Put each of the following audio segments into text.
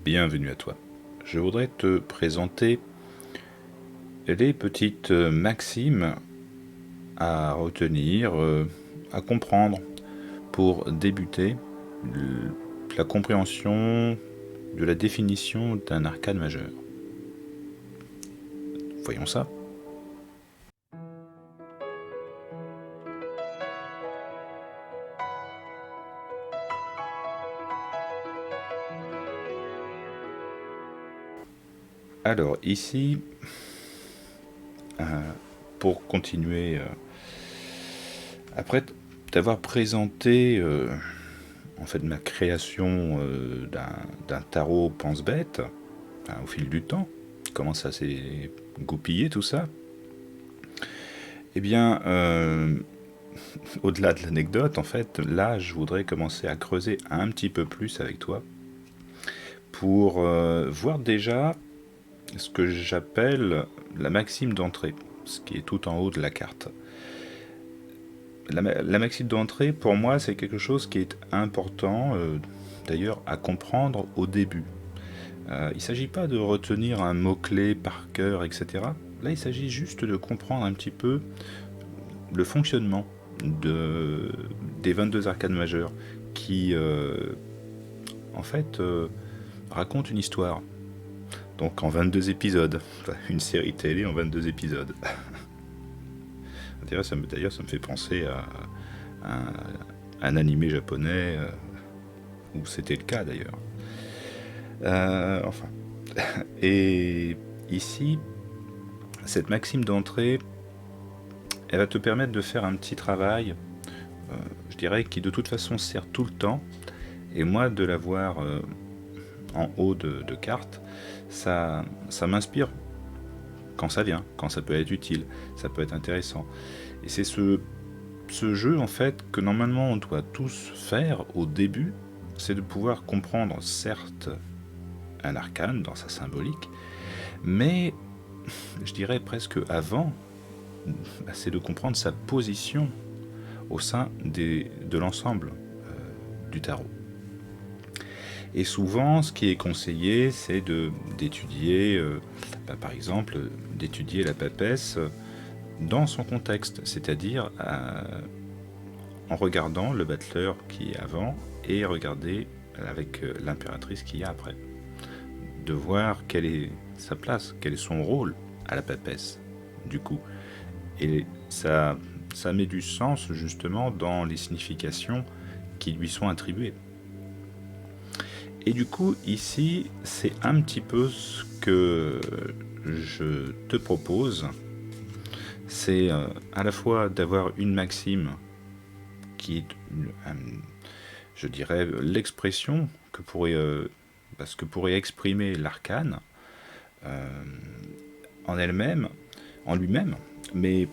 Bienvenue à toi. Je voudrais te présenter les petites maximes à retenir, à comprendre pour débuter la compréhension de la définition d'un arcane majeur. Voyons ça. Alors ici, pour continuer, après t'avoir présenté en fait ma création d'un tarot pense-bête au fil du temps, comment ça s'est goupillé tout ça, eh bien, au-delà de l'anecdote, en fait, là, je voudrais commencer à creuser un petit peu plus avec toi pour voir déjà ce que j'appelle la maxime d'entrée, ce qui est tout en haut de la carte. La maxime d'entrée, pour moi, c'est quelque chose qui est important, d'ailleurs, à comprendre au début. Il ne s'agit pas de retenir un mot-clé par cœur, etc. Là, il s'agit juste de comprendre un petit peu le fonctionnement des 22 arcanes majeures qui, en fait, racontent une histoire. Donc en 22 épisodes. Enfin, une série télé en 22 épisodes. D'ailleurs, ça me fait penser à un animé japonais où c'était le cas d'ailleurs. Enfin. Et ici, cette maxime d'entrée, elle va te permettre de faire un petit travail, je dirais, qui de toute façon sert tout le temps. Et moi, de l'avoir en haut de carte, ça m'inspire quand ça vient, quand ça peut être utile, ça peut être intéressant. Et c'est ce jeu, en fait, que normalement on doit tous faire au début, c'est de pouvoir comprendre, certes, un arcane dans sa symbolique, mais je dirais presque avant, c'est de comprendre sa position au sein de l'ensemble du tarot. Et souvent, ce qui est conseillé, c'est d'étudier, par exemple, d'étudier la papesse dans son contexte, c'est-à-dire en regardant le battleur qui est avant et regarder avec l'impératrice qui est après. De voir quelle est sa place, quel est son rôle à la papesse, du coup. Et ça met du sens, justement, dans les significations qui lui sont attribuées. Et du coup, ici, c'est un petit peu ce que je te propose. C'est à la fois d'avoir une maxime qui est, je dirais, l'expression que pourrait exprimer l'arcane en elle-même, en lui-même, mais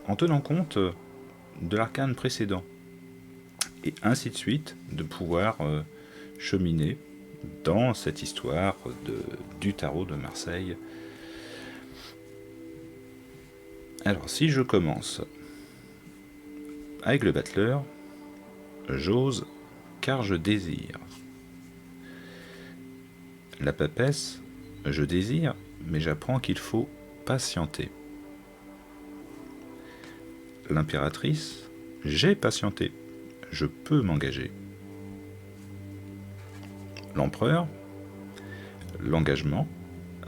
en tenant compte de l'arcane précédent. Et ainsi de suite, de pouvoir cheminer dans cette histoire du tarot de Marseille. Alors, si je commence avec le battleur, j'ose car je désire. La papesse, je désire, mais j'apprends qu'il faut patienter. L'impératrice, j'ai patienté, je peux m'engager. L'empereur, l'engagement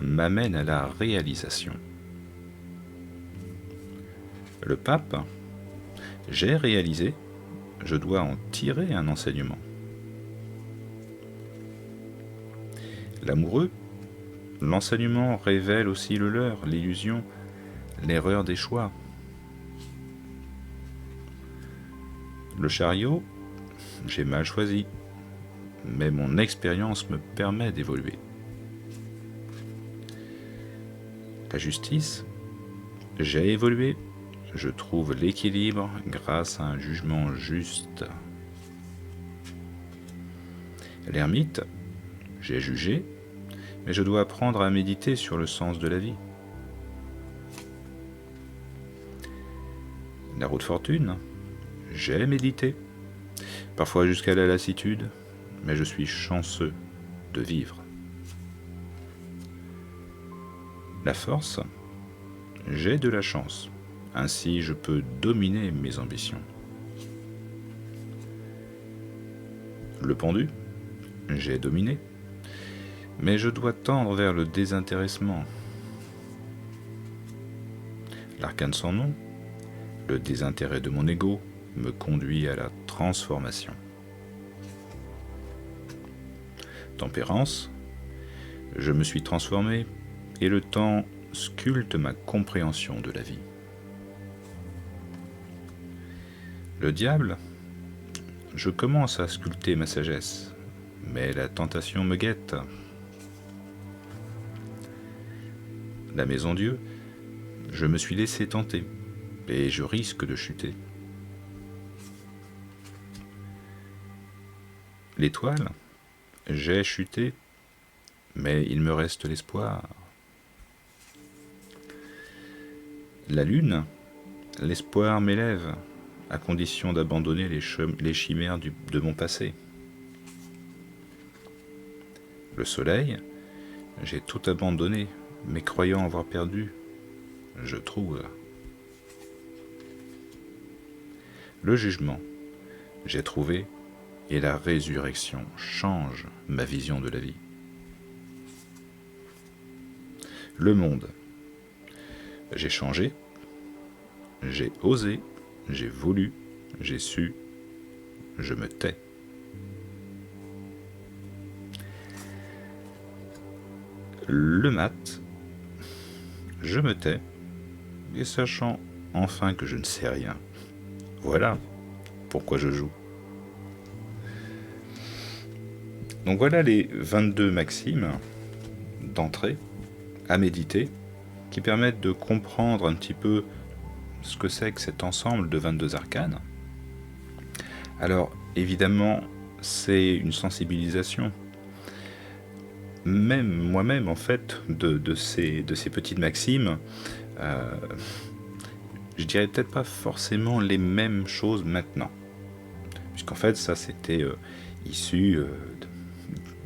m'amène à la réalisation. Le pape, j'ai réalisé, je dois en tirer un enseignement. L'amoureux, l'enseignement révèle aussi le leurre, l'illusion, l'erreur des choix. Le chariot, j'ai mal choisi, mais mon expérience me permet d'évoluer. La justice, j'ai évolué, je trouve l'équilibre grâce à un jugement juste. L'ermite, j'ai jugé, mais je dois apprendre à méditer sur le sens de la vie. La roue de fortune, j'ai médité, parfois jusqu'à la lassitude, mais je suis chanceux de vivre. La force, j'ai de la chance. Ainsi, je peux dominer mes ambitions. Le pendu, j'ai dominé. Mais je dois tendre vers le désintéressement. L'arcane sans nom, le désintérêt de mon ego, me conduit à la transformation. Tempérance, je me suis transformé et le temps sculpte ma compréhension de la vie. Le diable, je commence à sculpter ma sagesse, mais la tentation me guette. La maison Dieu, je me suis laissé tenter et je risque de chuter. L'étoile, j'ai chuté, mais il me reste l'espoir. La lune, l'espoir m'élève, à condition d'abandonner les chimères de mon passé. Le soleil, j'ai tout abandonné, mais croyant avoir perdu, je trouve. Le jugement, j'ai trouvé, et la résurrection change ma vision de la vie. Le monde, j'ai changé, j'ai osé, j'ai voulu, j'ai su, je me tais. Le mat, je me tais, et sachant enfin que je ne sais rien. Voilà pourquoi je joue. Donc voilà les 22 maximes d'entrée à méditer qui permettent de comprendre un petit peu ce que c'est que cet ensemble de 22 arcanes. Alors évidemment, c'est une sensibilisation. Même moi-même, en fait, de ces petites maximes, je dirais peut-être pas forcément les mêmes choses maintenant. Puisqu'en fait, ça c'était issu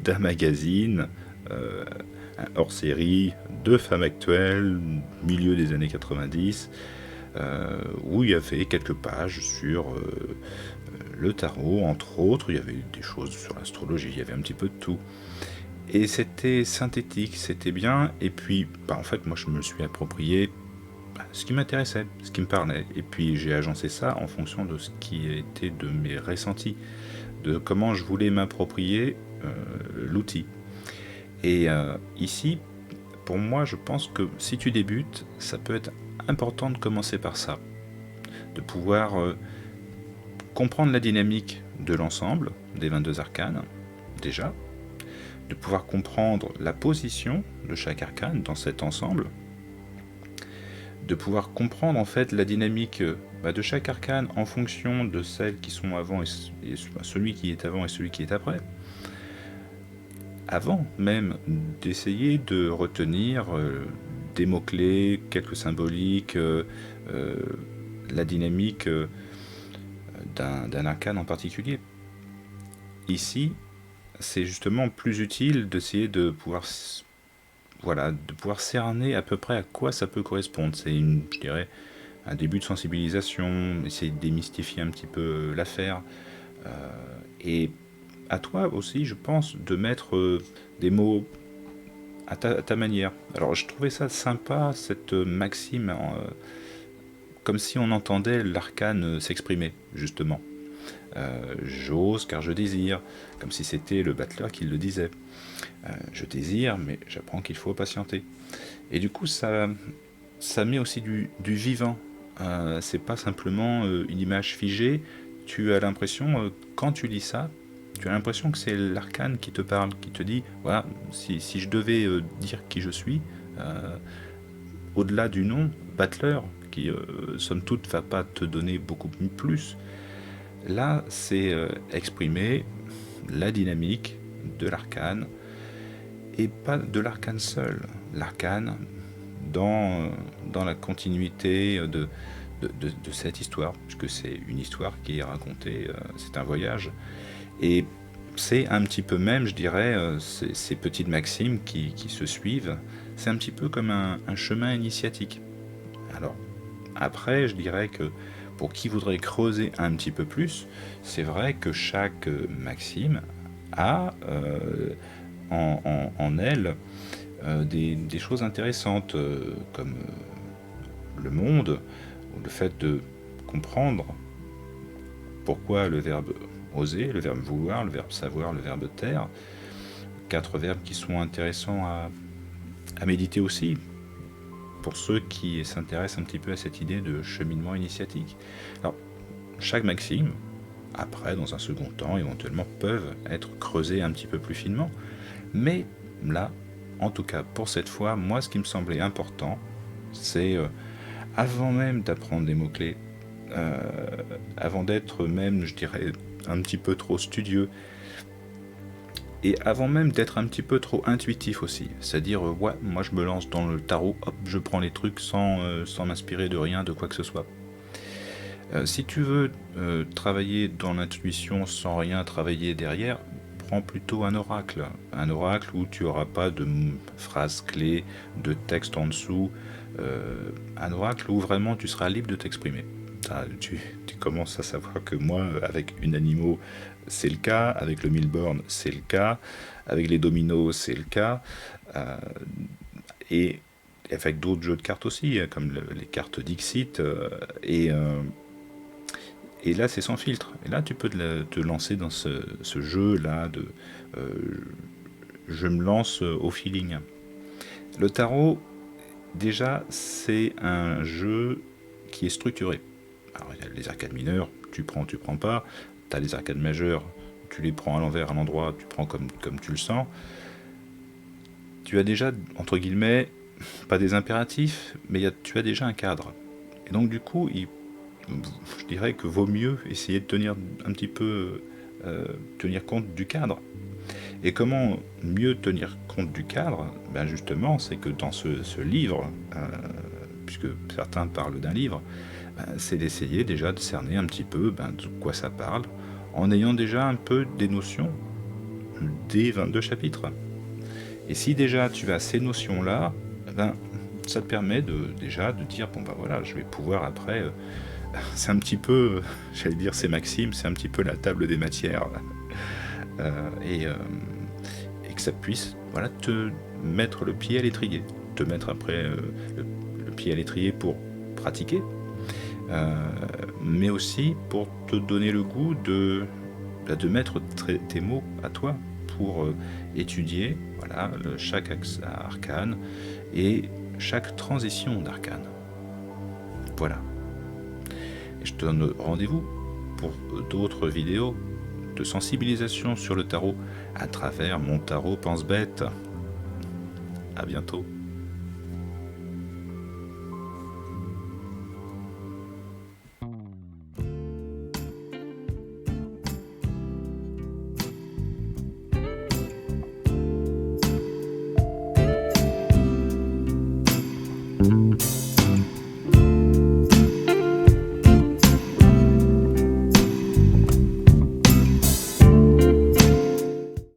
d'un magazine, un hors-série de femmes actuelles, milieu des années 90, où il y avait quelques pages sur le tarot, entre autres. Il y avait des choses sur l'astrologie, il y avait un petit peu de tout. Et c'était synthétique, c'était bien. Et puis, en fait, moi, je me suis approprié ce qui m'intéressait, ce qui me parlait. Et puis, j'ai agencé ça en fonction de ce qui était de mes ressentis, de comment je voulais m'approprier l'outil. Et ici, pour moi, je pense que si tu débutes, ça peut être important de commencer par ça, de pouvoir comprendre la dynamique de l'ensemble des 22 arcanes, déjà, de pouvoir comprendre la position de chaque arcane dans cet ensemble, de pouvoir comprendre en fait la dynamique de chaque arcane en fonction de celles qui sont avant et celui qui est avant et celui qui est après. Avant même d'essayer de retenir des mots-clés, quelques symboliques, la dynamique d'un arcane en particulier. Ici, c'est justement plus utile d'essayer de pouvoir cerner à peu près à quoi ça peut correspondre. C'est je dirais, un début de sensibilisation, essayer de démystifier un petit peu l'affaire. Et à toi aussi, je pense, de mettre des mots à ta manière. Alors, je trouvais ça sympa, cette maxime, comme si on entendait l'arcane s'exprimer, justement. J'ose car je désire, comme si c'était le battleur qui le disait. Je désire, mais j'apprends qu'il faut patienter. Et du coup, ça met aussi du vivant. C'est pas simplement une image figée. Tu as l'impression, quand tu lis ça, tu as l'impression que c'est l'arcane qui te parle, qui te dit, voilà, si je devais dire qui je suis, au-delà du nom, battleur, qui somme toute va pas te donner beaucoup plus. Là, c'est exprimer la dynamique de l'arcane, et pas de l'arcane seul. L'arcane dans la continuité de cette histoire, puisque c'est une histoire qui est racontée, c'est un voyage. Et c'est un petit peu même, je dirais, ces petites maximes qui se suivent, c'est un petit peu comme un chemin initiatique. Alors, après, je dirais que pour qui voudrait creuser un petit peu plus, c'est vrai que chaque maxime a en elle des choses intéressantes, comme le monde, ou le fait de comprendre pourquoi le verbe oser, le verbe vouloir, le verbe savoir, le verbe taire, 4 verbes qui sont intéressants à méditer aussi, pour ceux qui s'intéressent un petit peu à cette idée de cheminement initiatique. Alors, chaque maxime, après, dans un second temps, éventuellement, peuvent être creusées un petit peu plus finement. Mais là, en tout cas pour cette fois, moi, ce qui me semblait important, c'est avant même d'apprendre des mots-clés, avant d'être même, je dirais, un petit peu trop studieux, et avant même d'être un petit peu trop intuitif aussi, c'est-à-dire, ouais, moi je me lance dans le tarot, hop, je prends les trucs sans m'inspirer de rien, de quoi que ce soit. Si tu veux travailler dans l'intuition sans rien travailler derrière, prends plutôt un oracle où tu n'auras pas de phrases clés, de texte en dessous, un oracle où vraiment tu seras libre de t'exprimer. Tu commences à savoir que moi, avec Unanimo, c'est le cas, avec le Milborn, c'est le cas, avec les dominos, c'est le cas, et avec d'autres jeux de cartes aussi, comme les cartes Dixit, et là, c'est sans filtre. Et là, tu peux te lancer dans ce jeu-là de euh, je me lance au feeling. Le tarot, déjà, c'est un jeu qui est structuré. Alors, il y a les arcades mineures, tu prends pas. Tu as les arcades majeures, tu les prends à l'envers, à l'endroit, tu prends comme tu le sens. Tu as déjà, entre guillemets, pas des impératifs, mais tu as déjà un cadre. Et donc, du coup, je dirais que vaut mieux essayer de tenir un petit peu tenir compte du cadre. Et comment mieux tenir compte du cadre? Ben justement, c'est que dans ce livre, puisque certains parlent d'un livre, c'est d'essayer déjà de cerner un petit peu de quoi ça parle, en ayant déjà un peu des notions des 22 chapitres. Et si déjà tu as ces notions-là, ça te permet déjà de dire, bon voilà, je vais pouvoir après... c'est un petit peu, j'allais dire c'est Maxime, c'est un petit peu la table des matières. Et que ça puisse te mettre le pied à l'étrier. Te mettre après le pied à l'étrier pour pratiquer, mais aussi pour te donner le goût de mettre tes mots à toi pour étudier chaque arcane et chaque transition d'arcane. Voilà. Et je te donne rendez-vous pour d'autres vidéos de sensibilisation sur le tarot à travers mon tarot pense-bête. À bientôt.